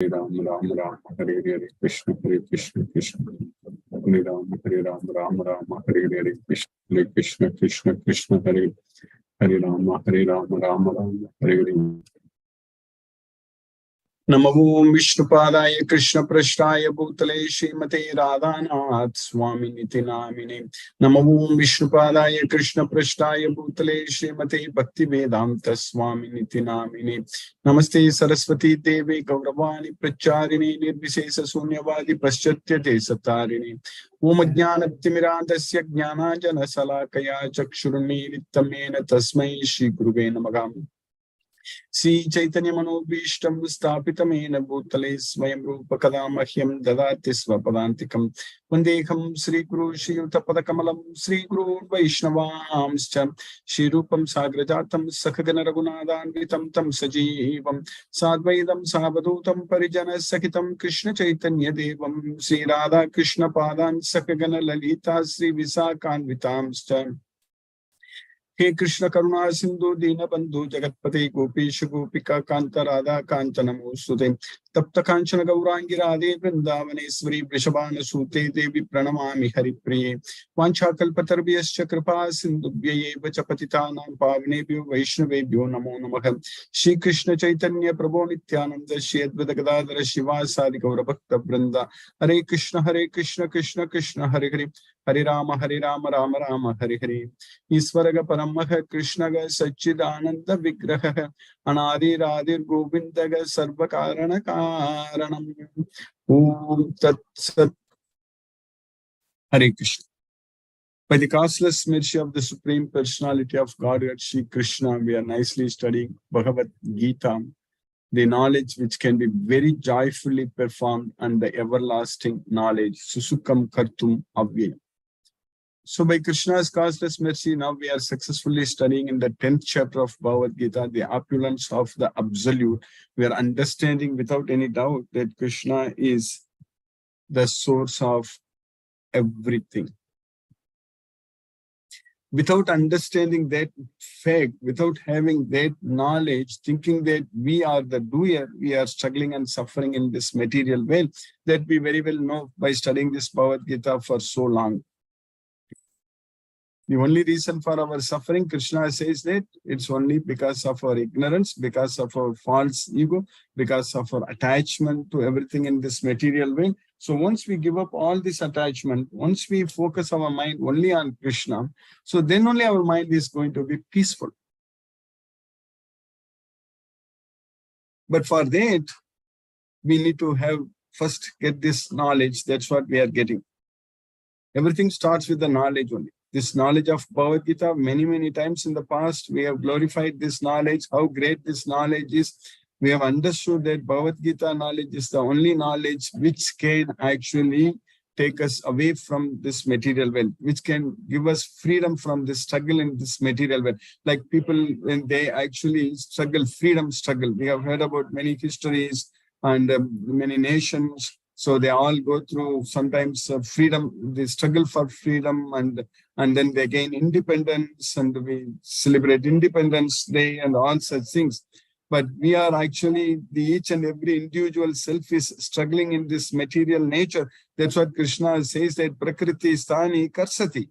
Ram Ram Ram Hare Hare Krishna Hare Krishna Krishna Hare Ram Ram Ram Hare Hare Krishna Krishna Krishna Hare Hare Ram Ram Ram Hare Hare Namo Vishnupadaya Krishna Prashtaya Bhutale Srimate Radhanath Swami Niti Namine Namo Vishnupadaya Krishna Prashtaya Bhutale Srimate Bhakti Vedanta Swami Niti Namine Namaste Saraswati Devi Gauravani Pracharini Nirvisesa Sunyavadi Paschatya Satarini Om Jnanatimirandasya Jnananjana Salakaya Chakshuruni Tamena Tasmai Shri Guruve Namah Sri Chaitanya Manobhishtam Stapitamena Bhutale Swayam Rupa Kadamahyam Dadati Svapadantikam Vandekam Sri Guru Shri Utapadakamalam Sri Guru Vaishnavamscha Shri Rupam Sagrajatam Sakhagana Raghunadhanvitam Tam Sajeevam Sadvaidam Savadutam Parijana Sakitam Krishna Chaitanya Devam Sri Radha Krishna Padan Sakhagana Lalita Sri Visakanvitamscha He Krishna Karuna Sindhu Dina Bandhu Jagatpate Gopisha Gopika Kanta Radha Kanchanamu Sute Tapta Kanchana Gaurangi Radhe Vrindavaneshwari Vrishabhana Sute Devi Pranamami Haripriye Vancha Kalpatarvyascha Kripa Sindhubhyaye Vachapatitanam Pavanebhyo Vaishnavebhyo Namo Namaha Shri Krishna Chaitanya Prabhu Nityananda Shri Advaita Gadadhara Shivasadi Gaura Bhakta Vrinda Hare Krishna Krishna Krishna Hare Hare Hare Rama Rama Rama Hare Hare Isvaraga Paramaha Krishnaga Sachidananda Vigraha Anadi Radhir Govindaga Sarvakarana Karanam Om Tat Sat Hare Krishna. By the causeless mercy of the Supreme Personality of Godhead, Shri Krishna, we are nicely studying Bhagavad Gita, the knowledge which can be very joyfully performed and the everlasting knowledge, Susukam Kartum Avyayam. So by Krishna's causeless mercy, now we are successfully studying in the 10th chapter of Bhagavad Gita, the opulence of the Absolute. We are understanding without any doubt that Krishna is the source of everything. Without understanding that fact, without having that knowledge, thinking that we are the doer, we are struggling and suffering in this material world, that we very well know by studying this Bhagavad Gita for so long. The only reason for our suffering, Krishna says that it's only because of our ignorance, because of our false ego, because of our attachment to everything in this material world. So once we give up all this attachment, once we focus our mind only on Krishna, so then only our mind is going to be peaceful. But for that, we need to have first get this knowledge. That's what we are getting. Everything starts with the knowledge only. This knowledge of Bhagavad Gita, many times in the past, we have glorified this knowledge, how great this knowledge is. We have understood that Bhagavad Gita knowledge is the only knowledge which can actually take us away from this material world, which can give us freedom from this struggle in this material world. Like people, when they actually freedom struggle. We have heard about many histories and many nations. So they all go through sometimes freedom, they struggle for freedom, and then they gain independence, and we celebrate Independence Day and all such things. But we are actually, each and every individual self is struggling in this material nature. That's what Krishna says, that Prakriti Stani Karsati.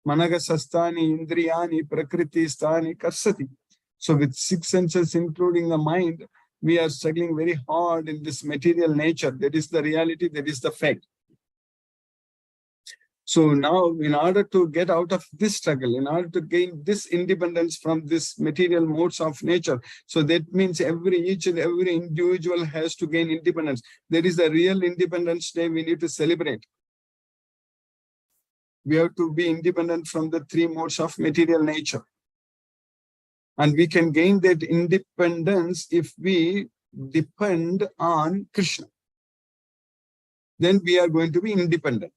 Managa Sastani Indriyani Prakriti Stani Karsati. So with 6 senses, including the mind, we are struggling very hard in this material nature. That is the reality, that is the fact. So now, in order to get out of this struggle, in order to gain this independence from this material modes of nature, so that means each and every individual has to gain independence. That is the real Independence Day we need to celebrate. We have to be independent from the 3 modes of material nature. And we can gain that independence if we depend on Krishna. Then we are going to be independent.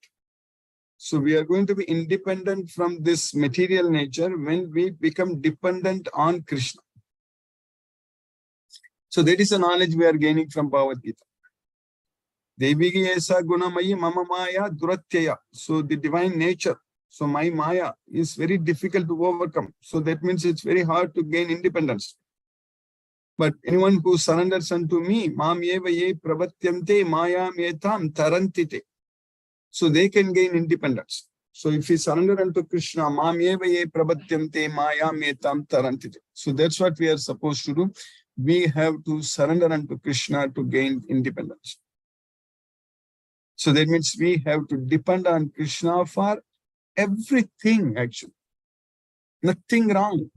So we are going to be independent from this material nature when we become dependent on Krishna. So that is the knowledge we are gaining from Bhagavad Gita. Devigi esa gunamayi mama maya duratyaya. So the divine nature. So my maya is very difficult to overcome. So that means it's very hard to gain independence. But anyone who surrenders unto me, mam eva ye pravatyante mayam etam tarantite. So they can gain independence. So if we surrender unto Krishna, mam eva ye pravatyante mayam etam tarantite. So that's what we are supposed to do. We have to surrender unto Krishna to gain independence. So that means we have to depend on Krishna for everything, actually. Nothing wrong.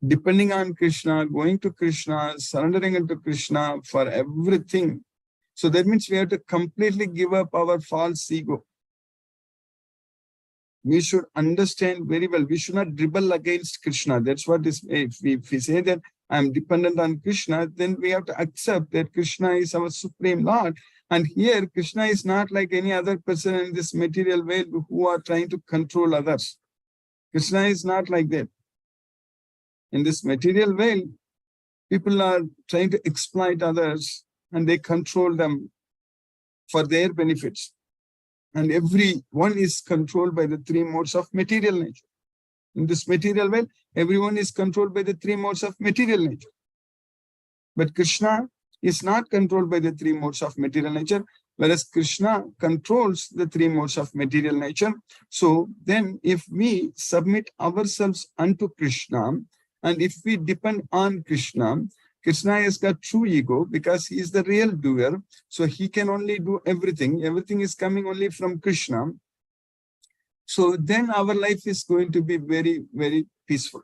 Depending on Krishna, going to Krishna, surrendering unto Krishna for everything. So that means we have to completely give up our false ego. We should understand very well. We should not rebel against Krishna. That's what is, if we say that I'm dependent on Krishna, then we have to accept that Krishna is our Supreme Lord. And here, Krishna is not like any other person in this material world who are trying to control others. Krishna is not like that. In this material world, people are trying to exploit others and they control them for their benefits. And everyone is controlled by the three modes of material nature. In this material world, everyone is controlled by the three modes of material nature. But Krishna is not controlled by the three modes of material nature, whereas Krishna controls the three modes of material nature. So then if we submit ourselves unto Krishna, and if we depend on Krishna, Krishna has got true ego because he is the real doer. So he can only do everything. Everything is coming only from Krishna. So then our life is going to be very, very peaceful.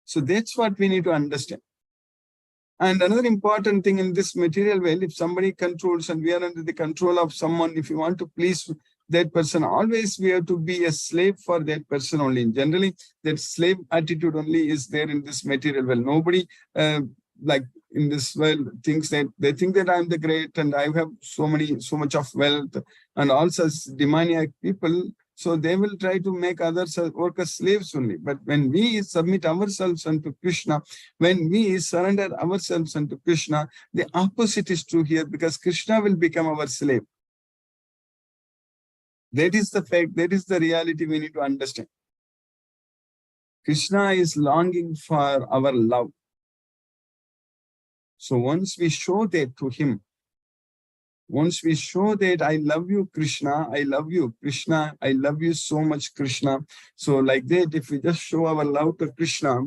So that's what we need to understand. And another important thing in this material world, if somebody controls and we are under the control of someone, if you want to please that person, always we have to be a slave for that person only. Generally, that slave attitude only is there in this material world. Nobody like in this world thinks that they think that I'm the great and I have so much of wealth, and also demoniac people. So they will try to make others work as slaves only. But when we submit ourselves unto Krishna, when we surrender ourselves unto Krishna, the opposite is true here, because Krishna will become our slave. That is the fact, that is the reality we need to understand. Krishna is longing for our love. So once we show that to him, once we show that I love you, Krishna, I love you, Krishna, I love you so much, Krishna. So like that, if we just show our love to Krishna,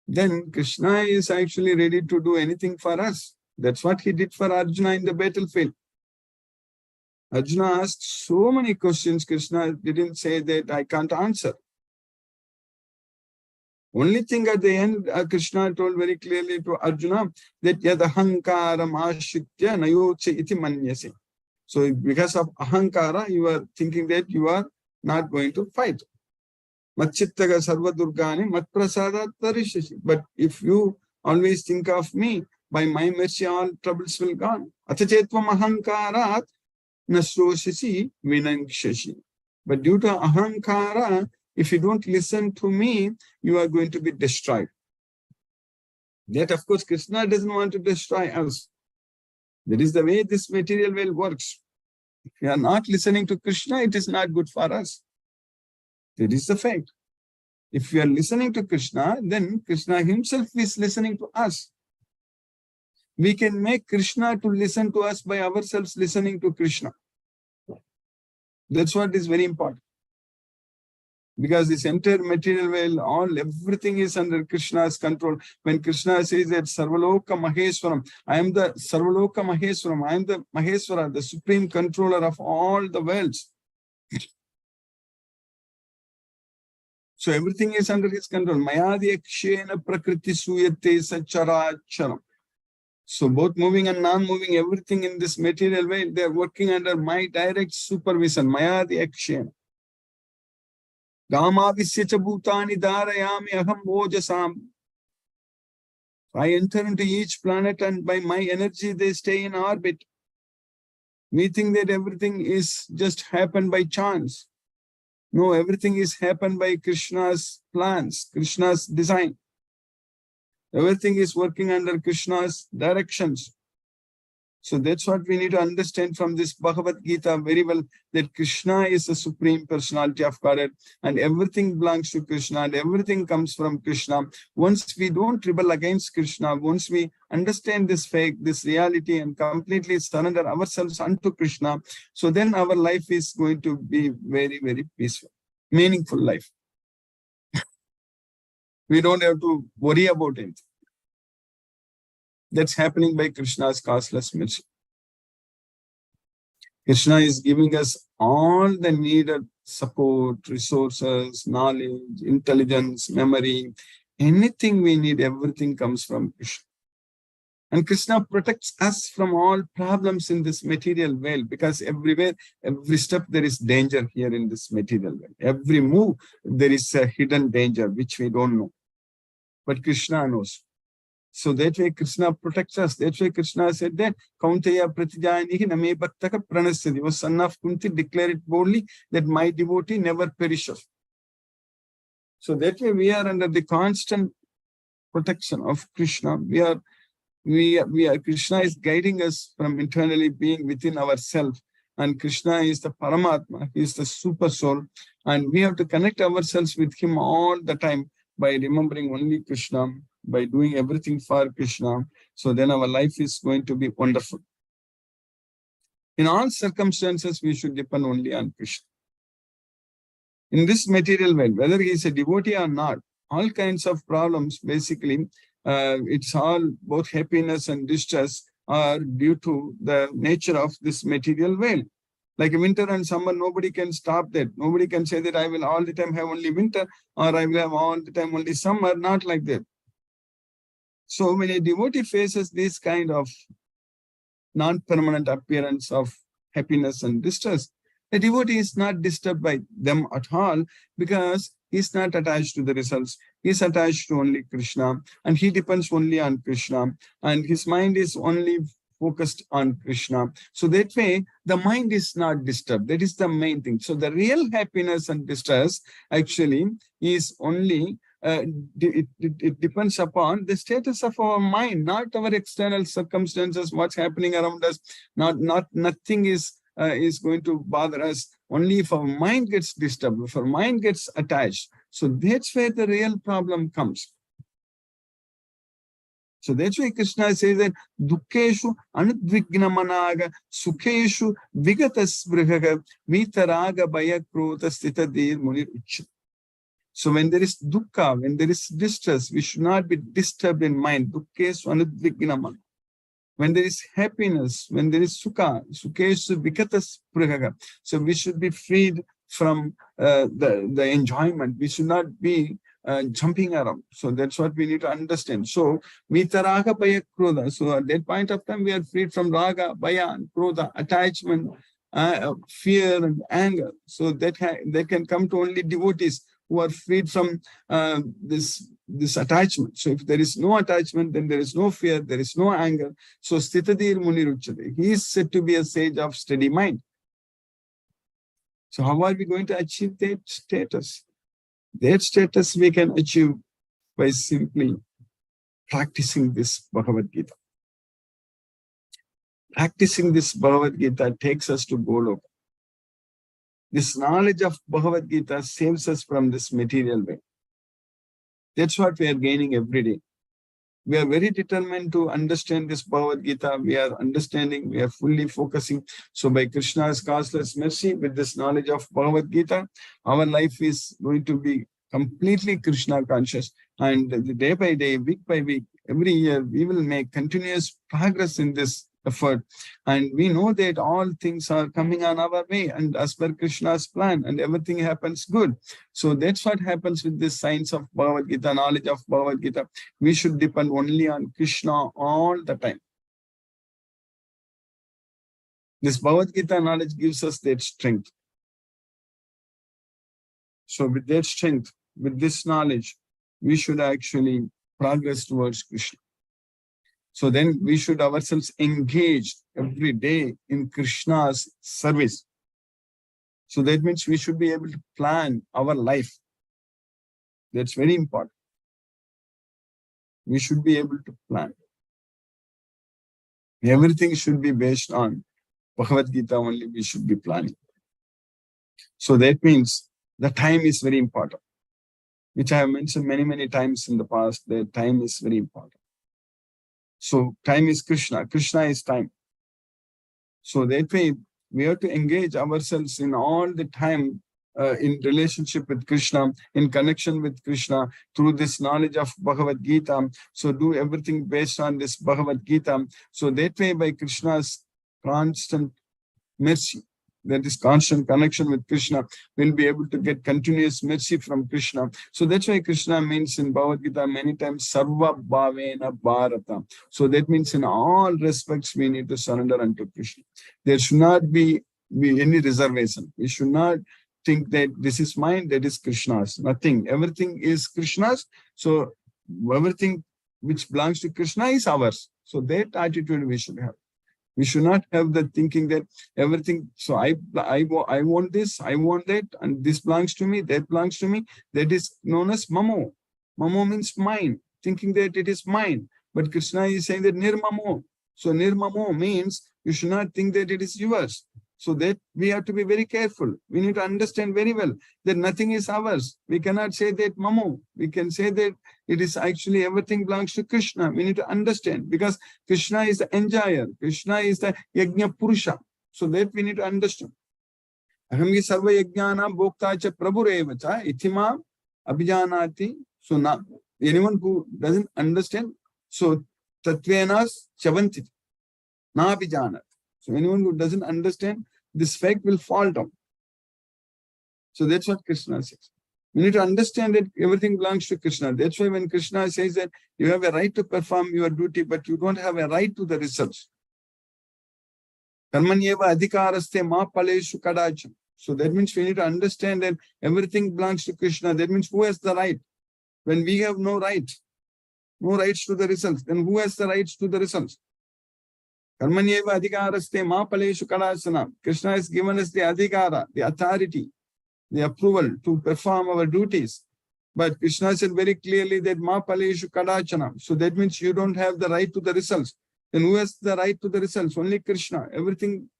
then Krishna is actually ready to do anything for us. That's what he did for Arjuna in the battlefield. Arjuna asked so many questions, Krishna didn't say that I can't answer. Only thing at the end, Krishna told very clearly to Arjuna that yadahankaram ashritya nayoche iti manyase. So because of ahankara, you are thinking that you are not going to fight. Machittaga sarva durgani matprasadat tarishashi. But if you always think of me, by my mercy all troubles will gone. Atachetvam ahankarat nasroshasi vinangshashi. But due to ahankara, if you don't listen to me, you are going to be destroyed. That, of course, Krishna doesn't want to destroy us. That is the way this material world works. If we are not listening to Krishna, it is not good for us. That is the fact. If we are listening to Krishna, then Krishna himself is listening to us. We can make Krishna to listen to us by ourselves listening to Krishna. That's what is very important. Because this entire material world, everything is under Krishna's control. When Krishna says that Sarvaloka Maheswaram, I am the Sarvaloka Maheswaram, I am the Maheswara, the supreme controller of all the worlds. So everything is under his control. Mayadi akshena prakriti suyate sacharacharam. So both moving and non-moving, everything in this material world, they are working under my direct supervision. Mayadi akshena. Gamavisya bhutani dharayami aham ojasam. I enter into each planet and by my energy they stay in orbit. We think that everything is just happened by chance. No, everything is happened by Krishna's plans, Krishna's design. Everything is working under Krishna's directions. So that's what we need to understand from this Bhagavad Gita very well, that Krishna is the Supreme Personality of Godhead and everything belongs to Krishna and everything comes from Krishna. Once we don't rebel against Krishna, once we understand this fact, this reality and completely surrender ourselves unto Krishna, so then our life is going to be very, very peaceful, meaningful life. We don't have to worry about it. That's happening by Krishna's causeless mercy. Krishna is giving us all the needed support, resources, knowledge, intelligence, memory, anything we need, everything comes from Krishna. And Krishna protects us from all problems in this material world, because everywhere, every step, there is danger here in this material world. Every move, there is a hidden danger which we don't know. But Krishna knows. So that way Krishna protects us. That's why Krishna said that Kaunteya Pratijanihi Name Bhaktaka Pranasyati. Was son of Kunti, declare it boldly that my devotee never perishes. So that way we are under the constant protection of Krishna. Krishna is guiding us from internally being within ourselves. And Krishna is the Paramatma, he is the super soul. And we have to connect ourselves with him all the time by remembering only Krishna, by doing everything for Krishna. So then our life is going to be wonderful. In all circumstances, we should depend only on Krishna. In this material world, whether he is a devotee or not, all kinds of problems, basically, it's all both happiness and distress are due to the nature of this material world. Like winter and summer, nobody can stop that. Nobody can say that I will all the time have only winter or I will have all the time only summer, not like that. So when a devotee faces this kind of non-permanent appearance of happiness and distress, the devotee is not disturbed by them at all, because he is not attached to the results. He is attached to only Krishna and he depends only on Krishna and his mind is only focused on Krishna. So that way, the mind is not disturbed. That is the main thing. So the real happiness and distress actually is only it depends upon the status of our mind, not our external circumstances, what's happening around us. Nothing is going to bother us. Only if our mind gets disturbed, if our mind gets attached. So that's where the real problem comes. So that's why Krishna says that dukkeshu anudvignamanaga sukheshu vigatasbrihaga vitaraga bhayakrota stitadir munir uchya. So when there is dukkha, when there is distress, we should not be disturbed in mind. Dukkeshu anudvignamanaga. When there is happiness, when there is sukha, sukheshu vigatasbrihaga. So we should be freed from the enjoyment. We should not be jumping around. So that's what we need to understand. So vitaraga bhaya krodha. So at that point of time, we are freed from raga, bhaya, and krodha, attachment, fear, and anger. So that can come to only devotees who are freed from this attachment. So if there is no attachment, then there is no fear, there is no anger. So Stitadir Muniruchate. He is said to be a sage of steady mind. So how are we going to achieve that status? That status we can achieve by simply practicing this Bhagavad Gita. Practicing this Bhagavad Gita takes us to Goloka. This knowledge of Bhagavad Gita saves us from this material way. That's what we are gaining every day. We are very determined to understand this Bhagavad Gita. We are understanding, we are fully focusing. So by Krishna's causeless mercy, with this knowledge of Bhagavad Gita, our life is going to be completely Krishna conscious. And day by day, week by week, every year, we will make continuous progress in this effort. And we know that all things are coming on our way and as per Krishna's plan, and everything happens good. So that's what happens with this science of Bhagavad Gita, knowledge of Bhagavad Gita. We should depend only on Krishna all the time. This Bhagavad Gita knowledge gives us that strength. So with that strength, with this knowledge, we should actually progress towards Krishna. So then we should ourselves engage every day in Krishna's service. So that means we should be able to plan our life. That's very important. We should be able to plan. Everything should be based on Bhagavad Gita only we should be planning. So that means the time is very important, which I have mentioned many, many times in the past, that time is very important. So time is Krishna. Krishna is time. So that way we have to engage ourselves in all the time in relationship with Krishna, in connection with Krishna through this knowledge of Bhagavad Gita. So do everything based on this Bhagavad Gita. So that way by Krishna's constant mercy, that is constant connection with Krishna, will be able to get continuous mercy from Krishna. So that's why Krishna means in Bhagavad Gita many times Sarva Bhavena Bharata. So that means in all respects we need to surrender unto Krishna. There should not be any reservation. We should not think that this is mine, that is Krishna's. Nothing. Everything is Krishna's. So everything which belongs to Krishna is ours. So that attitude we should have. We should not have the thinking that everything, so I want this, I want that, and this belongs to me, that belongs to me. That is known as mamo. Mamo means mine, thinking that it is mine. But Krishna is saying that nirmamo. So nirmamo means you should not think that it is yours. So that we have to be very careful. We need to understand very well that nothing is ours. We cannot say that mamo. We can say that it is actually everything belongs to Krishna. We need to understand because Krishna is the enjoyer. Krishna is the yajna purusha. So that we need to understand. Ahamgi sarva yajnana bhokta cha prabhureva cha ithima abhijanati. So now anyone who doesn't understand, so tatvenas chavanti na abhijanat. So anyone who doesn't understand, this fact will fall down. So that's what Krishna says. We need to understand that everything belongs to Krishna. That's why when Krishna says that you have a right to perform your duty, but you don't have a right to the results. Karmanyeva adhikaraste ma paleshu kadacham. So that means we need to understand that everything belongs to Krishna. That means who has the right? When we have no right, no rights to the results, then who has the rights to the results? Karmanyeva adhikaraste ma paleshu kadachana. Krishna has given us the adhikara, the authority, the approval to perform our duties. But Krishna said very clearly that ma paleshu kadachana. So that means you don't have the right to the results. Then who has the right to the results? Only Krishna. Everything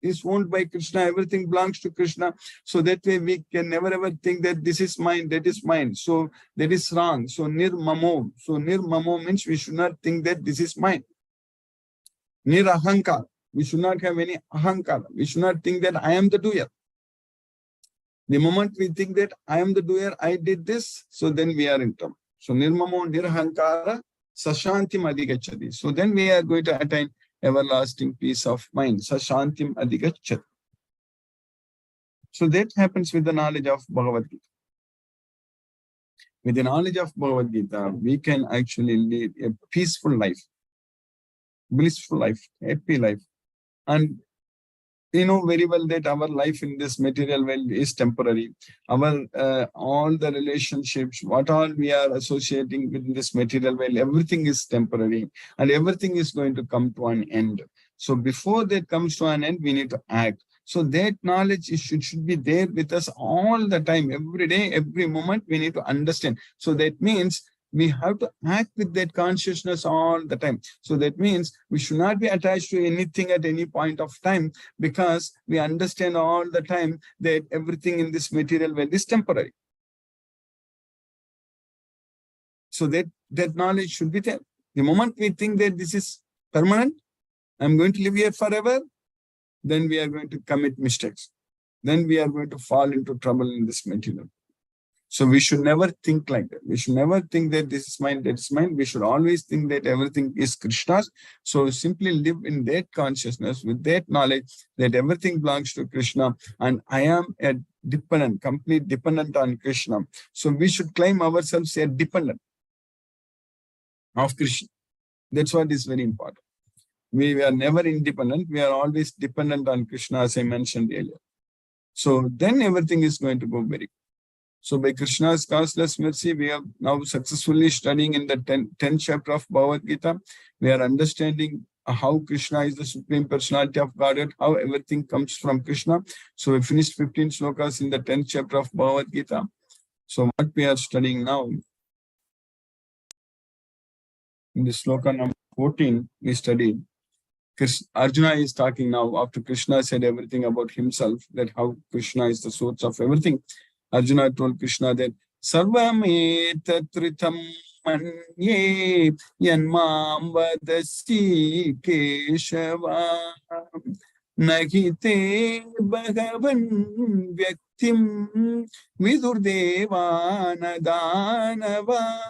is owned by Krishna. Everything belongs to Krishna. So that way we can never ever think that this is mine, that is mine. So that is wrong. So nirmamo. So nirmamo means we should not think that this is mine. Nirahankar. We should not have any ahankar. We should not think that I am the doer. The moment we think that I am the doer, I did this, so then we are in trouble. So nirmamo nirhankara sashantim adhigacchati. So then we are going to attain everlasting peace of mind. Sashantim adhigacchati. So that happens with the knowledge of Bhagavad Gita. With the knowledge of Bhagavad Gita, we can actually lead a peaceful life, blissful life, happy life. And we know very well that our life in this material world is temporary. Our all the relationships, what all we are associating with this material world, everything is temporary and everything is going to come to an end. So before that comes to an end, we need to act. So that knowledge should be there with us all the time, every day, every moment. We need to understand. So that means we have to act with that consciousness all the time. So that means we should not be attached to anything at any point of time, because we understand all the time that everything in this material world is temporary. So that knowledge should be there. The moment we think that this is permanent, I'm going to live here forever, then we are going to commit mistakes. Then we are going to fall into trouble in this material. So we should never think like that. We should never think that this is mine, that is mine. We should always think that everything is Krishna's. So simply live in that consciousness, with that knowledge that everything belongs to Krishna and I am a dependent, complete dependent on Krishna. So we should claim ourselves a dependent of Krishna. That's what is very important. We are never independent. We are always dependent on Krishna, as I mentioned earlier. So then everything is going to go very good. So by Krishna's causeless mercy, we are now successfully studying in the 10th chapter of Bhagavad Gita. We are understanding how Krishna is the Supreme Personality of Godhead, how everything comes from Krishna. So we finished 15 slokas in the 10th chapter of Bhagavad Gita. So what we are studying now, in the sloka number 14, we studied Arjuna is talking now after Krishna said everything about himself, that how Krishna is the source of everything. Arjuna told Krishna that Sarvametatritam manye yanmam vadasi Keshava nahite bhagavan vyaktim vidurdevana danava.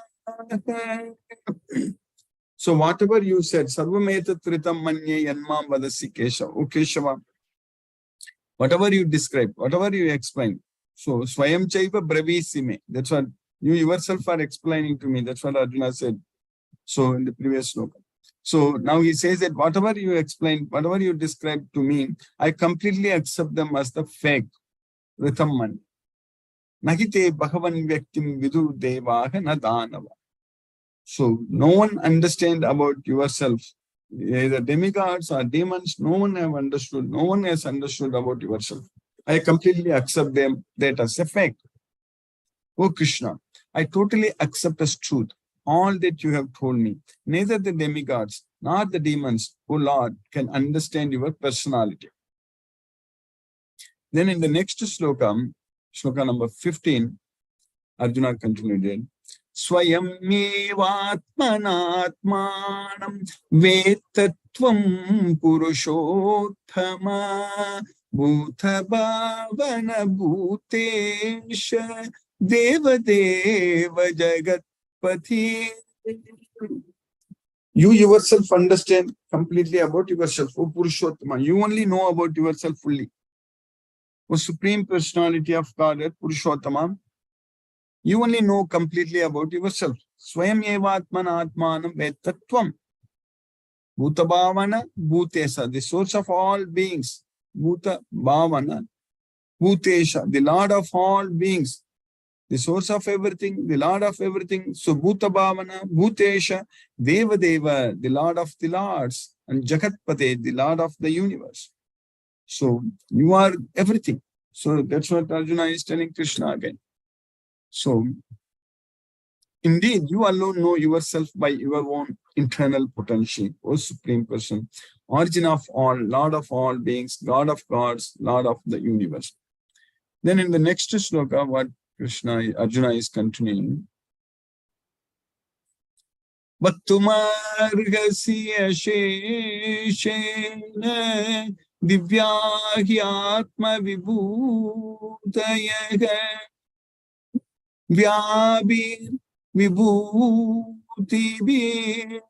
So whatever you said, Sarvametatritam manye yanmam vadasi Keshava, O Keshava, whatever you describe, whatever you explain. So Swayam Chaiva Bravisime. That's what you yourself are explaining to me. That's what Arjuna said. So in the previous sloka. So now he says that whatever you explain, whatever you describe to me, I completely accept them as the fake. Ritamman. Nahite Bhagavan Vyaktim Vidur Devaha Nadanava. So no one understand about yourself. Either demigods or demons, no one have understood. No one has understood about yourself. I completely accept them that as a fact. Oh Krishna, I totally accept as truth all that you have told me. Neither the demigods nor the demons, O Lord, can understand your personality. Then in the next sloka, sloka number 15, Arjuna continued. Swayamyevatmanatmanam vetatvam purushottama bhuta bhavana bhutesha deva deva jagatpati. You yourself understand completely about yourself, O Purushottama. You only know about yourself fully. O Supreme Personality of Godhead, Purushottama, you only know completely about yourself. Swayam evatmana atmanam vetatvam. Bhuta bhavana bhutesa, the source of all beings. Bhuta bhavana bhutesha, the Lord of all beings. The source of everything, the Lord of everything. So Bhuta bhavana bhutesha, Deva Deva, the Lord of the Lords, and Jagatpate, the Lord of the universe. So you are everything. So that's what Arjuna is telling Krishna again. So, indeed, you alone know yourself by your own internal potential, O Supreme Person, origin of all, Lord of all beings, God of gods, Lord of the universe. Then in the next sloka, what Arjuna is continuing. Vaktumargasi asheshena divyahi atma vibhutayaha Vyabir vibhutibir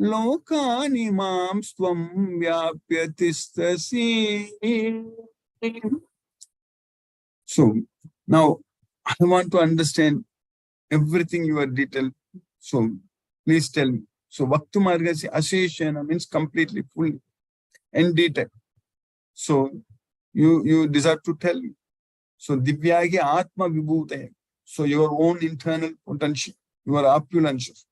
lokani mam svam vyapyatistasi. So now I want to understand everything you are detailed. So please tell me. So Vaktumargasi Asheshana means completely, fully, and detailed. So you deserve to tell me. So Divyagi Atma Vibhutaya. So your own internal potential, your opulence.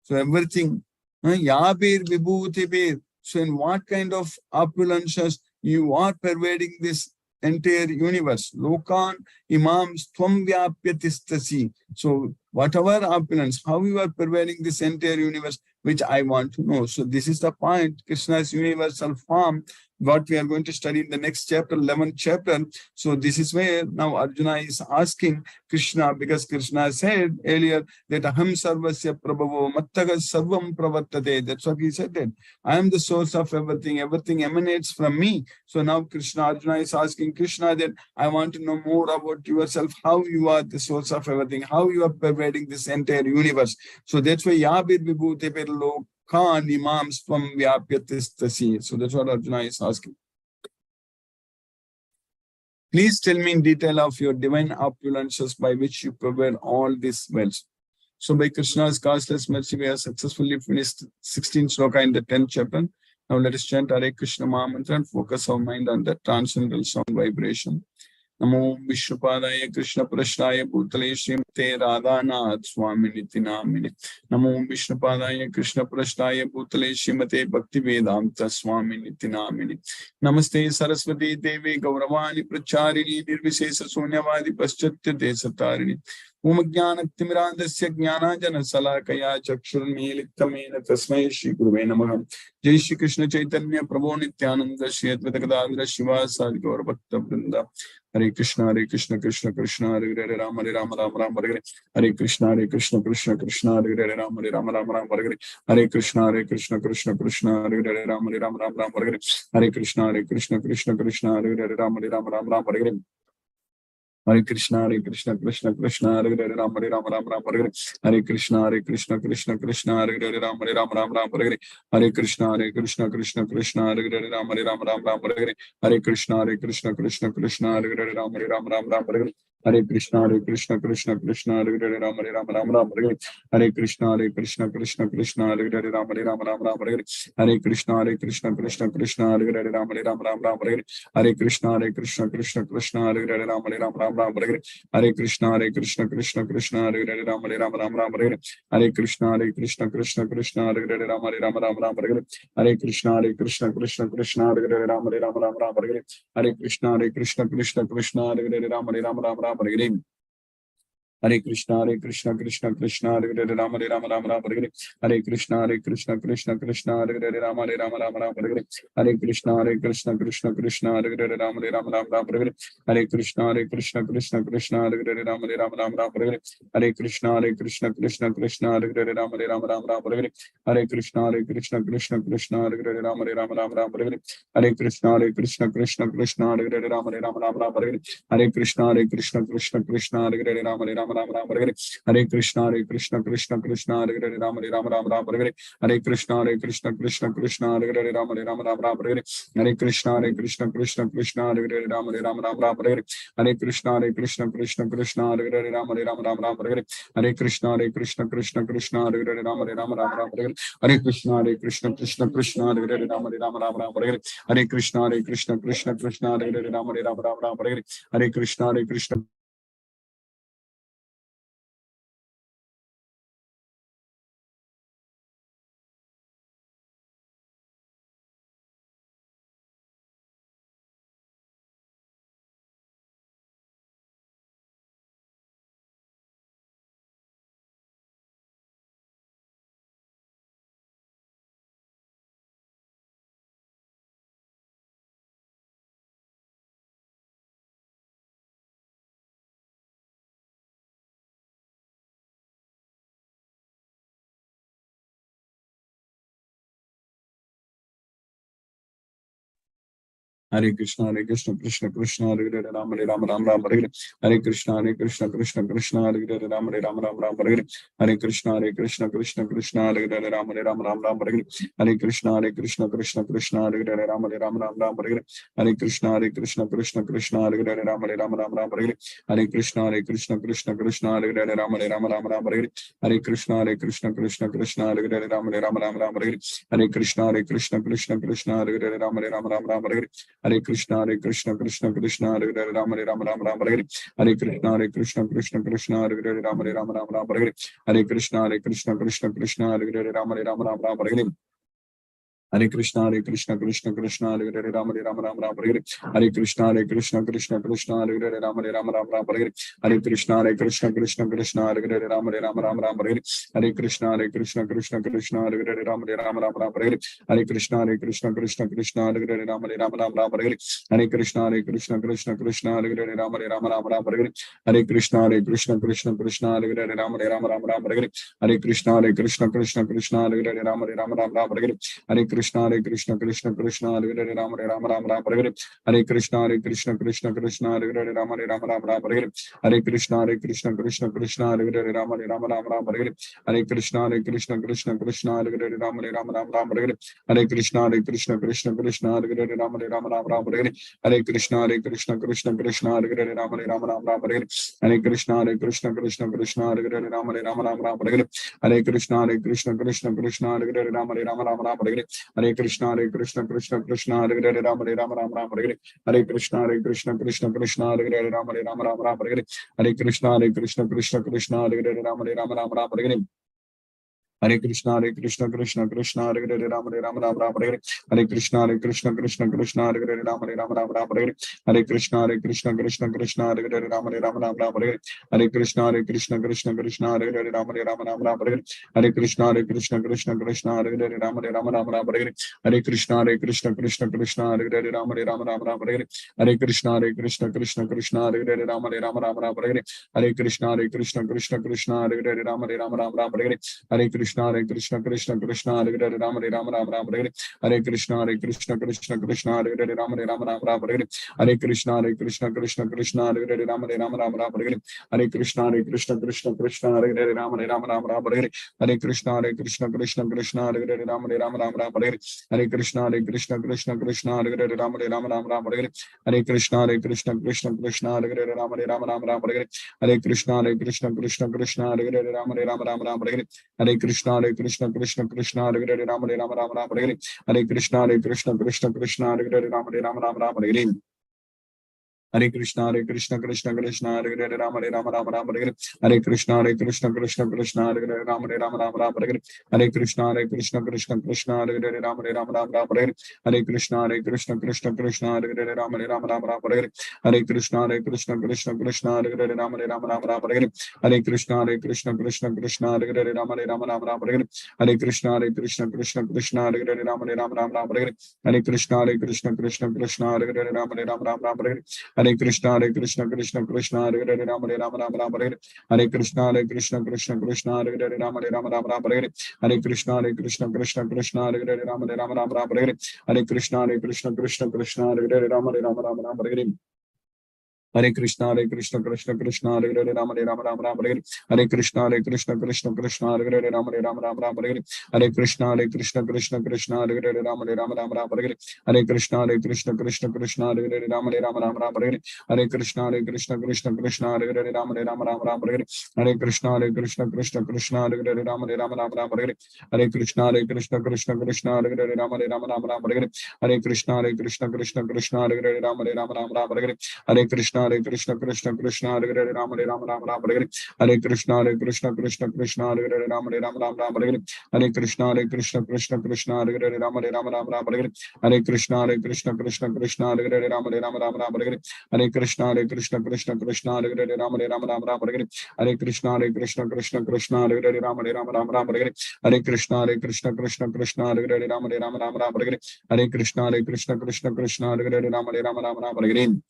So everything. Yabir Vibhutibir. So in what kind of opulences you are pervading this entire universe? Lokan imams tvam vyapyatistasi. So whatever opulence, how you are pervading this entire universe, which I want to know. So this is the point, Krishna's universal form, what we are going to study in the next chapter, 11th chapter. So this is where now Arjuna is asking Krishna, because Krishna said earlier that Aham Sarvasya Prabhavo Mattaga Sarvam Pravartate. That's what he said, that I am the source of everything. Everything emanates from me. So now Arjuna is asking Krishna that I want to know more about yourself, how you are the source of everything, how you are pervading this entire universe. So that's why Yabir Vibhutibir Lokan imams tvam vyapyatistasi. So that's what Arjuna is asking. Please tell me in detail of your divine opulences by which you pervade all these wealth. So by Krishna's causeless mercy, we have successfully finished 16th sloka in the 10th chapter. Now let us chant Hare Krishna Mahamantra and focus our mind on the transcendental sound vibration. Namo Vishnupadaya Krishna Prashtaya Bhutale Srimate Radhanath Swami Nitinamine. Namo Vishnupadaya Krishna Prashtaya Bhutale Srimate Bhakti Vedanta Swami Nitinamine. Namaste Saraswati Devi Gauravani Pracharini Nirvisesa Sunyavadi Paschatya Desatarini. ओम ज्ञानतिमिरान्धस्य ज्ञानाञ्जनशलाकया चक्षुर्मीलितं येन तस्मै श्री गुरुवे नमः। जय श्री कृष्ण चैतन्य प्रभु नित्यानंद श्री अद्वैत गदाधर शिवासादि गौर भक्त वृंद। हरे कृष्ण कृष्ण कृष्ण हरे हरे राम राम राम हरे हरे। हरे कृष्ण कृष्ण कृष्ण हरे हरे राम राम राम हरे हरे। हरे कृष्ण कृष्ण कृष्ण हरे हरे राम राम हरे हरे। हरे कृष्ण कृष्ण कृष्ण हरे हरे राम राम हरे हरे। हरे कृष्ण कृष्ण हरे हरे राम राम हरे हरे। हरे कृष्ण कृष्ण हरे हरे राम राम हरे हरे। हरे कृष्ण कृष्ण हरे हरे राम राम हरे हरे। हरे कृष्ण कृष्ण हरे हरे राम राम हरे हरे। हरे कृष्ण कृष्ण हरे हरे राम राम हरे हरे। हरे कृष्ण कृष्ण हरे हरे राम राम हरे हरे। हरे कृष्ण कृष्ण हरे हरे राम राम हरे हरे। हरे कृष्ण कृष्ण हरे हरे राम राम हरे हरे। हरे कृष्ण कृष्ण हरे हरे राम राम हरे हरे। हरे कृष्ण कृष्ण हरे हरे राम राम हरे हरे। हरे कृष्ण कृष्ण हरे हरे राम राम हरे हरे। हरे कृष्ण कृष्ण हरे हरे राम राम हरे हरे। हरे कृष्ण कृष्ण हरे हरे राम राम हरे हरे। हरे कृष्ण कृष्ण हरे हरे राम राम हरे हरे। हरे कृष्ण कृष्ण हरे हरे राम राम हरे हरे। हरे कृष्ण कृष्ण हरे हरे राम राम हरे हरे। हरे कृष्ण कृष्ण हरे हरे राम राम हरे हरे। हरे कृष्ण कृष्ण हरे हरे राम राम हरे हरे। हरे कृष्ण कृष्ण हरे हरे राम राम हरे हरे। हरे कृष्ण कृष्ण हरे हरे राम राम हरे हरे। हरे कृष्ण कृष्ण हरे हरे राम राम हरे हरे। हरे कृष्ण कृष्ण हरे हरे राम राम हरे हरे। हरे कृष्ण कृष्ण हरे हरे राम राम हरे हरे। हरे कृष्ण कृष्ण हरे हरे राम राम हरे हरे। हरे कृष्ण कृष्ण हरे हरे राम राम हरे हरे। हरे कृष्ण कृष्ण हरे हरे राम राम हरे हरे। हरे कृष्ण कृष्ण हरे हरे राम राम हरे हरे। हरे कृष्ण कृष्ण कृष्ण हरे हरे राम राम हरे हरे। हरे कृष्ण कृष्ण हरे हरे राम राम हरे हरे। हरे कृष्ण कृष्ण हरे हरे राम राम हरे हरे। हरे कृष्ण कृष्ण हरे हरे राम राम हरे हरे। हरे कृष्ण कृष्ण हरे हरे राम राम हरे हरे। हरे कृष्ण कृष्ण हरे हरे राम राम हरे हरे। हरे कृष्ण कृष्ण हरे हरे राम राम हरे हरे। हरे कृष्ण हरे हरे राम राम हरे हरे। हरे कृष्ण कृष्ण हरे हरे राम हरे हरे। हरे कृष्ण हरे हरे राम राम हरे हरे। हरे कृष्ण हरे हरे राम राम हरे हरे। हरे कृष्ण हरे हरे राम हरे हरे। हरे कृष्ण कृष्ण हरे हरे राम राम हरे हरे। हरे कृष्ण कृष्ण हरे हरे राम राम हरे हरे। हरे कृष्ण कृष्ण हरे हरे राम राम हरे हरे। हरे कृष्ण कृष्ण हरे हरे राम राम हरे हरे। हरे कृष्ण हरे हरे राम राम हरे हरे। हरे कृष्ण हरे हरे राम राम हरे हरे। हरे कृष्ण हरे हरे राम राम हरे हरे। हरे कृष्ण हरे हरे राम हरे हरे। हरे कृष्ण हरे हरे राम राम हरे हरे। हरे कृष्ण कृष्ण हरे हरे राम राम हरे हरे। हरे कृष्ण कृष्ण हरे हरे राम राम हरे हरे। हरे कृष्ण कृष्ण हरे हरे राम राम हरे हरे। हरे कृष्ण कृष्ण हरे हरे राम राम हरे हरे। हरे कृष्ण कृष्ण हरे हरे राम राम हरे हरे। हरे कृष्ण हरे हरे राम राम हरे हरे। हरे कृष्ण हरे हरे राम हरे हरे। हरे कृष्ण कृष्ण हरे हरे राम हरे हरे। हरे Krishna Krishna Hare Hare Ram Ram Hare Hare. Hare Krishna Krishna Krishna Hare Hare Ram Ram Ram Ram Hare Hare Hare Krishna Krishna Krishna Hare Hare Ram Ram Ram Hare Hare Hare Krishna Krishna Krishna Hare Hare Ram Ram Ram Hare Hare Hare Krishna Krishna Hare Hare Ram Ram Ram Hare Hare Hare Krishna Krishna Hare Hare Ram Ram Ram Hare Hare Hare Krishna Krishna Hare Hare Ram Ram Ram Hare Hare Hare Krishna Krishna Hare Hare Ram Ram Ram Hare Hare Hare Krishna Krishna Hare Hare Ram Ram Ram Hare Hare Hare Krishna Krishna Hare Hare Ram Ram Ram Hare Hare Hare Krishna Krishna Hare Hare Ram Ram Ram Hare Hare Hare Krishna Krishna Hare Hare Ram Ram Ram Hare Hare Hare Krishna Krishna Hare Hare Ram Ram Ram Hare Hare Hare Krishna Krishna Hare Hare Ram Ram Ram Hare Hare Hare Krishna Krishna Hare Hare Ram Ram Ram Hare Hare Hare Krishna Krishna Hare Hare Ram Ram Ram Hare Hare Hare Krishna Krishna Hare Hare Ram Ram Hare Hare Hare Krishna Krishna Hare Hare Ram Ram Hare Hare Hare Krishna Krishna Hare Hare Ram Ram Hare Hare Hare Krishna Krishna Hare Hare Ram Ram Hare Hare Hare Krishna Krishna Hare Hare Ram Ram Hare Hare Hare Krishna Krishna Hare Hare Ram Ram Hare Hare Hare Krishna Krishna Hare Hare Ram Ram Hare Hare Hare Krishna Krishna Hare Hare Ram Ram Hare Hare Hare Krishna Krishna Hare Hare Ram Ram Hare Hare Hare Krishna Krishna Hare Hare Ram Ram Hare Hare Hare Krishna Krishna Hare Hare Ram Ram Hare Hare Hare Krishna Krishna Hare Hare Ram Ram Hare Hare Hare Krishna Krishna Hare Hare Ram Ram Hare Hare Hare Krishna Krishna Hare Hare Ram Ram Hare Hare Hare Krishna Krishna Hare Hare Ram Ram Hare Hare Hare Krishna Krishna Hare Hare Ram Ram Hare Hare Hare Krishna Krishna Hare Hare Ram Ram Hare Hare Hare Krishna Krishna Hare Hare Ram Ram Hare Hare Hare Krishna Krishna Hare Hare Ram Ram Hare Hare Hare Krishna Krishna Hare Hare Ram Ram Hare Hare Hare Krishna Krishna Hare Hare Ram Ram Hare Hare Hare Krishna Krishna Hare Hare Ram Ram Hare Hare Hare Krishna Krishna Hare Hare Ram Ram Hare Hare Hare Krishna Krishna Hare Hare Ram Hare Hare Hare Krishna Krishna Hare Hare Ram Hare Hare Hare Krishna Krishna Hare Hare Ram Hare Hare Hare Krishna Krishna Hare Hare Ram Hare Hare Hare Krishna Krishna Hare Hare Ram Hare Hare Hare Krishna Krishna Hare Hare Ram Hare Hare Hare Krishna Krishna Hare Hare Ram Hare Hare Hare Krishna Krishna Hare Hare Ram Hare Hare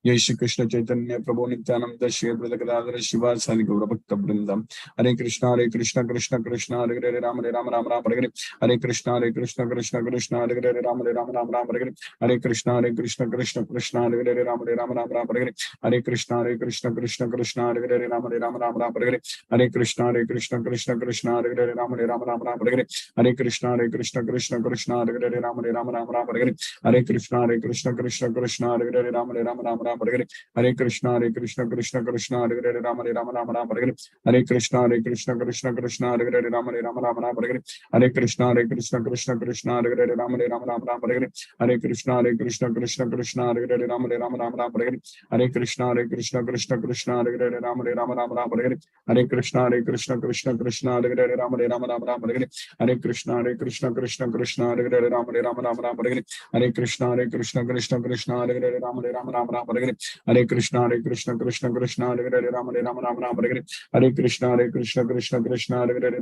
जय श्री कृष्ण चैतन्य प्रभु नित्यानंद श्री अद्वैत गदाधर शिवासादि गौरभक्त वृंदम हरे Krishna Krishna Krishna Hare Hare Ram Ram Hare Hare Hare Krishna Krishna Hare Hare Ram Ram Hare Hare Hare Krishna Krishna Hare Hare Ram Hare Hare Hare Krishna Krishna Hare Hare Ram Hare Hare Hare Krishna Krishna Hare Hare Ram Hare Hare Hare Krishna Krishna Hare Hare Ram Hare Hare Hare Krishna Krishna Hare Hare Ram Hare Hare Hare Krishna Krishna Hare Hare Rama Hare Hare Hare Krishna Krishna Hare Hare Rama Hare Hare Hare Krishna Krishna Hare Hare Rama Hare Hare Hare Krishna Krishna Hare Hare Rama Hare Hare Hare Krishna Krishna Hare Hare Rama Hare Hare Hare Krishna Krishna Hare Hare Rama Hare Hare Hare Krishna Krishna Hare Hare Rama Hare Hare Hare Krishna Krishna Hare Hare Rama Hare Hare Hare Krishna Krishna Hare Hare Rama Hare Hare Hare Krishna Krishna Hare Hare Rama Hare Hare Hare Krishna Krishna Hare Hare Rama Hare Hare Hare Krishna Krishna Hare Hare Rama Hare Hare Hare Krishna Krishna Hare Hare Rama Hare Hare Hare Krishna Krishna Hare Hare Rama Hare Hare Hare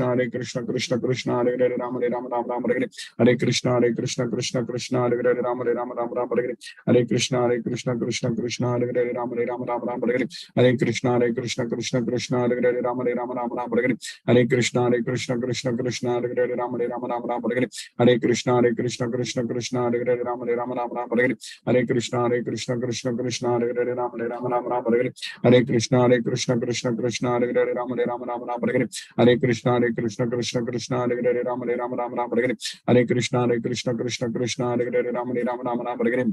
Krishna Krishna Hare Hare Rama Hare Hare Hare Krishna Krishna Hare Hare Rama Hare Hare Hare Krishna Krishna Hare Hare Rama Hare Hare Hare Krishna Krishna Hare Hare Rama Hare Hare Hare Krishna Krishna Hare Hare Rama Hare Hare Hare Krishna Krishna Hare Hare Rama Hare Hare Hare Krishna Krishna Hare Hare Rama Hare Hare Hare Krishna Krishna Hare Hare Rama Hare Hare Hare Krishna Krishna Hare Hare Rama Hare Hare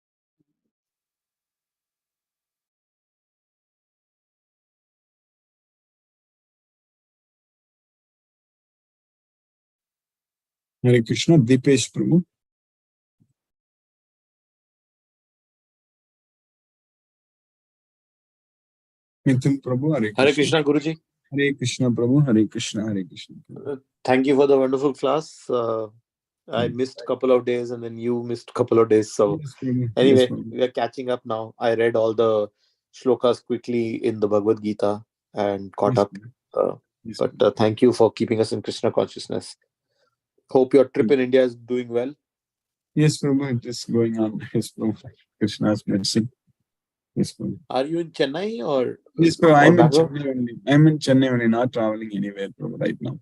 Hare Krishna. Deepesh Prabhu. Mithun Prabhu. Hare Krishna, Guruji. Hare Krishna Prabhu. Hare Krishna. Hare Krishna. Thank you for the wonderful class. I missed a couple of days and then you missed a couple of days. So Yes, Prabhu. anyway, Yes, Prabhu. we are catching up now. I read all the shlokas quickly in the Bhagavad Gita and caught Yes, up. Yes, But thank you for keeping us in Krishna consciousness. Hope your trip in India is doing well. Yes, Prabhu. It is going on. Yes, Prabhu. Krishna's mercy. Yes, Prabhu. Are you in Chennai or? Yes, Prabhu. I'm in Bangalore? Chennai only. I'm in Chennai only, not traveling anywhere, Prabhu, right now.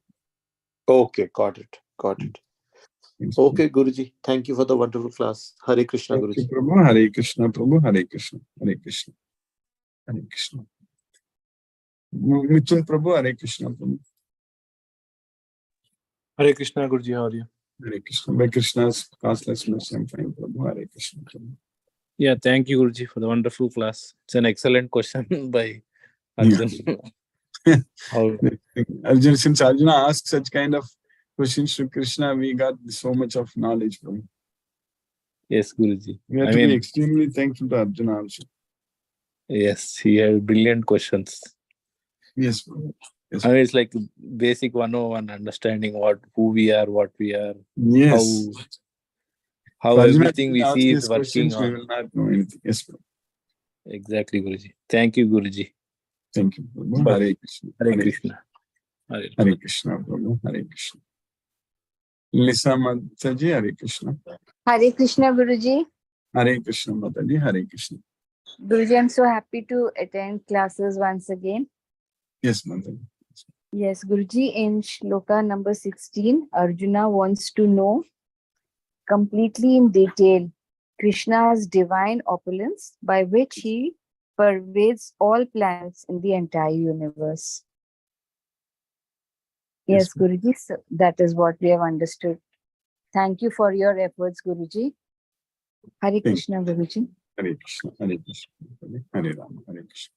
Okay, got it. Yes, Okay, Guruji. Thank you for the wonderful class. Hare Krishna, Thank you, Guruji. Prabhu. Hare Krishna, Prabhu. Hare Krishna. Hare Krishna. Hare Krishna. Mithun Prabhu. Hare Krishna, Prabhu. Hare Krishna, Guruji. How are you? Hare Krishna. By Krishna's costless mercy, I'm fine, Prabhu. Hare Krishna, Prabhu. Yeah, thank you, Guruji, for the wonderful class. It's an excellent question by Arjun. Arjun, since Arjuna asked such kind of questions to Krishna, we got so much of knowledge from him. Yes, Guruji. We have to be extremely thankful to Arjuna also. Yes, he had brilliant questions. Yes, Prabhu. Yes, I mean, it's like basic 101 understanding who we are, what we are, yes. how Arjuna everything we see is working on. We will not know anything. Yes, Prabhu. Exactly, Guruji. Thank you, Guruji. Thank you, Prabhu. Hare Krishna. Hare Krishna. Hare Krishna, Prabhu. Hare Krishna. Lisa Mataji, Hare Krishna. Hare Krishna, Guruji. Hare Krishna, Mataji. Hare Krishna. Guruji, I'm so happy to attend classes once again. Yes, Mataji. Yes, Guruji, in shloka number 16, Arjuna wants to know completely in detail Krishna's divine opulence by which he pervades all planets in the entire universe. Yes, Guruji, so that is what we have understood. Thank you for your efforts, Guruji. Hare Krishna, Guruji. Hare Krishna, Hare Krishna, Hare Rama, Hare Krishna.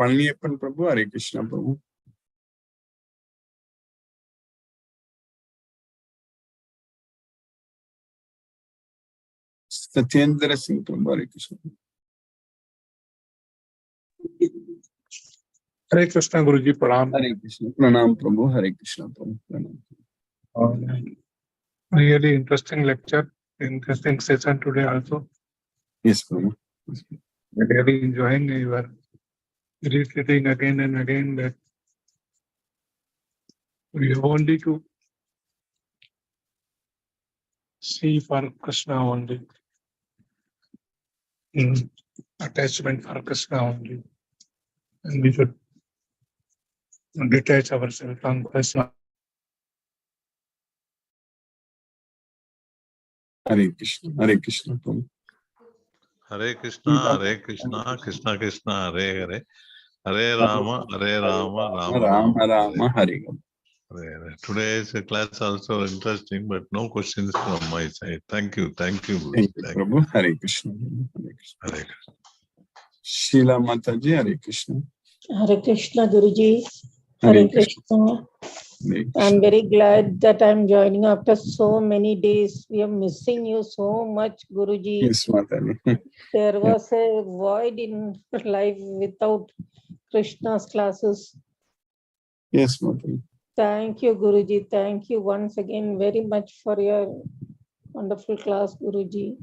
Palniyappan Prabhu, Hare Krishna, Prabhu. Satyendra Singh Prabhu, Hare Krishna. Hare Krishna, Guruji, Pranam. Hare Krishna, Pranam Prabhu, Hare Krishna, Prabhu. Pranam. Really interesting lecture, interesting session today also. Yes, Prabhu. Really enjoying. You were repeating again and again that we have only to see for Krishna only. Attachment for Krishna only. And we should detach ourselves from Krishna. Hare Krishna, Hare Krishna, Prabhu. Hare Krishna, Hare Krishna, Krishna Krishna, Hare Hare, Hare Rama, Rama Rama, Hare Hare. Today's class also interesting, but no questions from my side. Thank you, Thank you, Prabhu. Hare Krishna, Hare Krishna. Hare Krishna. Sheila Mataji, Hare Krishna. Hare Krishna, Guruji. Hare Krishna. I'm very glad that I'm joining after so many days. We are missing you so much, Guruji. Yes, Mataji. There was a void in life without Krishna's classes. Yes, Mataji. Thank you, Guruji. Thank you once again very much for your wonderful class, Guruji.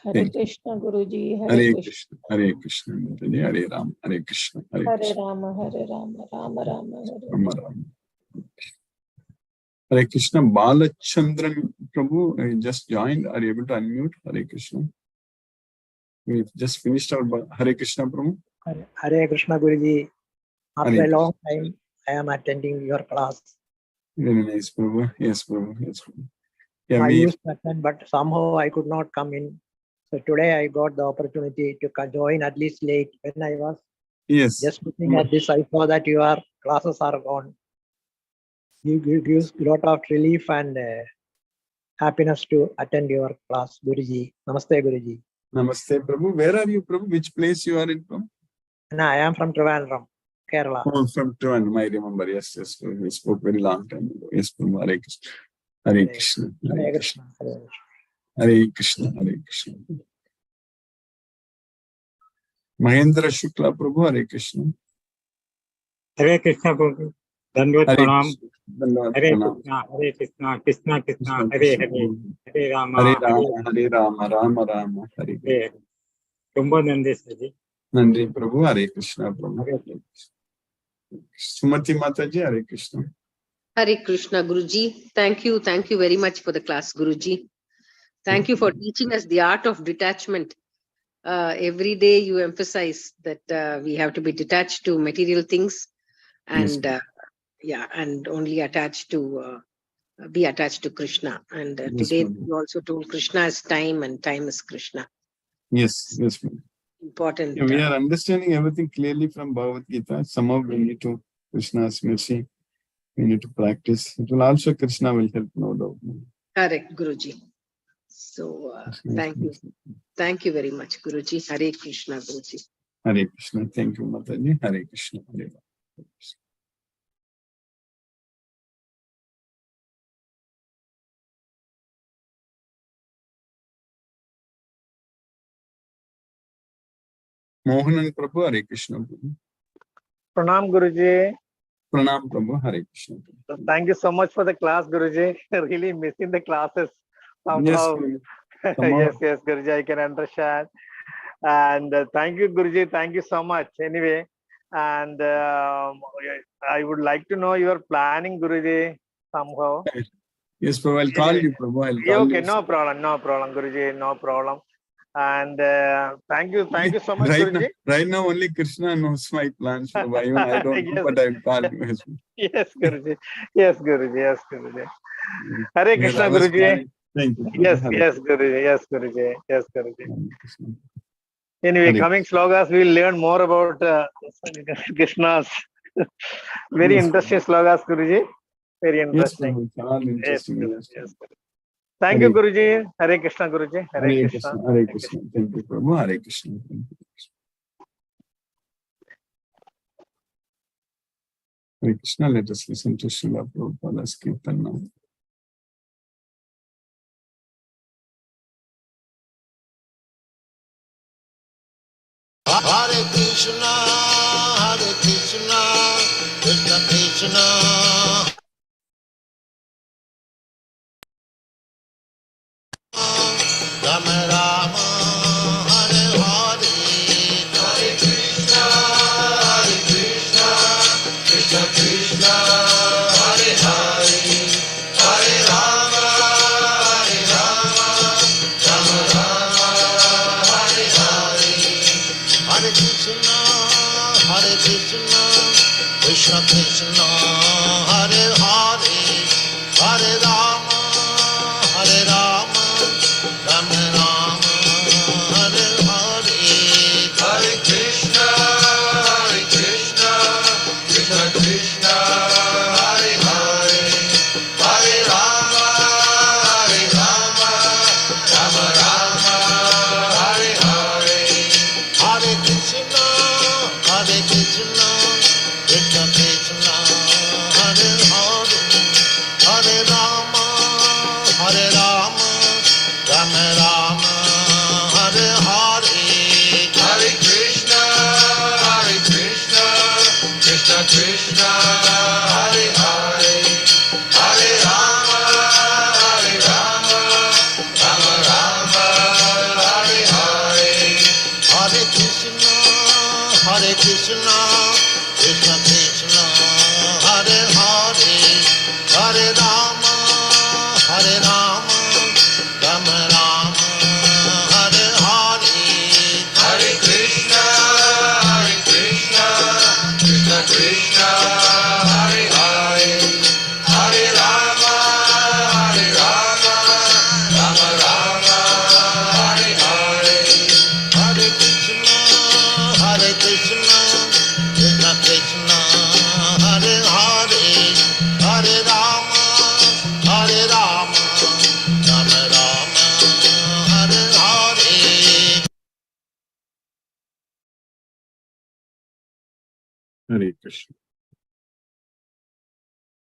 Hare Krishna, Guruji. Hare Krishna, Hare Krishna, Mataji. Hare Rama, Hare Krishna, Hare Rama, Hare Rama, Rama Rama, Hare Rama. Hare Krishna. Balachandran Prabhu just joined. Are you able to unmute? Hare Krishna. We just finished our Hare Krishna Prabhu. Hare Krishna, Guruji. After a long time, I am attending your class. Very nice, Prabhu. Yes, Prabhu. Yes, Prabhu. Yeah, I used to attend, but somehow I could not come in. So today I got the opportunity to join at least late. When I was just looking at this, I saw that your classes are gone. It gives a lot of relief and happiness to attend your class, Guruji. Namaste, Guruji. Namaste, Prabhu. Where are you, Prabhu? Which place you are in, Prabhu? No, I am from Trivandrum. Kerala. Oh, from Trivandrum, I remember. Yes, yes. We spoke very long time ago. Yes, Prabhu. Hare Krishna. Hare Krishna. Hare Krishna. Hare Krishna. Hare Krishna. Mahendra Shukla Prabhu. Hare Krishna. Hare Krishna Prabhu. Dandvat Hare Pranam. Krishna. Dandavad Hare Pranam. Krishna, Hare Krishna, Krishna Krishna, Krishna Hare Krishna. Hare, Hare Hare Rama, Rama, Hare Rama, Rama Rama, Hare Hare. Hare. Tumbo Nandesari. Nandri Prabhu. Hare Krishna Prabhu. Hare Sumati Mataji. Hare Krishna. Hare Krishna, Guruji. Thank you very much for the class, Guruji. Thank you for teaching us the art of detachment. Every day you emphasize that we have to be detached to material things and and only attached to be attached to Krishna. And Yes, today ma'am. you also told Krishna is time and time is Krishna. Yes, yes, ma'am. Important. Yeah, we are understanding everything clearly from Bhagavad Gita. Somehow we need to Krishna's mercy. We need to practice. It will also Krishna will help, no doubt. Correct, Guruji. So thank you. Thank you very much, Guruji. Hare Krishna, Guruji. Hare Krishna. Thank you, Mataji. Hare Krishna. Hare Rama. Mohanan Prabhu. Hare Krishna. Pranam Guruji. Pranam Prabhu. Hare Krishna. Thank you so much for the class, Guruji. Really missing the classes somehow. Yes, yes, Guruji, I can understand. And thank you, Guruji. Thank you so much. Anyway, and I would like to know your planning, Guruji, somehow. Yes, Prabhu. I'll call you, Prabhu. I'll call Okay, you. no problem, Guruji, no problem. And thank you so much, Guruji. Right now, only Krishna knows my plans, Prabhu. Even I don't know, but I'll call you. Yes, Guruji. Yes, Guruji. Yes, Guruji. Hare Krishna, Guruji. Thank you. Yes, Guruji. Yes, Guruji. Yes, Guruji. Anyway, coming slogas, we'll learn more about Krishna's very interesting slogas, Guruji. Very interesting. Yes, all interesting. Yes. Thank you, Guruji. Hare Krishna, Guruji. Hare Krishna. Hare Krishna. Thank you, Prabhu. Hare Krishna. Hare Krishna. Let us listen to Srila Prabhupada's Kirtan now. Hare Krishna, Krishna Krishna, Rama Rama, Hare Hare, Hare Krishna, Krishna Krishna, Hare Hare, Hare Rama, Rama Rama, Hare Hare. Hare Krishna, Krishna Krishna, Hare Hare, Hare Rama, Rama Rama, Hare Hare. Hare Krishna, Krishna Krishna, Hare Hare, Hare Rama, Rama Rama, Hare Hare. Hare Krishna, Krishna Krishna, Hare Hare, Hare Rama, Rama Rama, Hare Hare. Hare Krishna, Krishna Krishna, Hare Hare, Hare Rama, Rama Rama, Hare Hare. Hare Krishna, Krishna Krishna, Hare Hare, Hare Rama, Rama Rama, Hare Hare. Hare Krishna, Krishna Krishna, Hare Hare, Hare Rama, Rama Rama, Hare Hare. Hare Krishna, Krishna Krishna, Hare Hare, Hare Rama, Hare Krishna.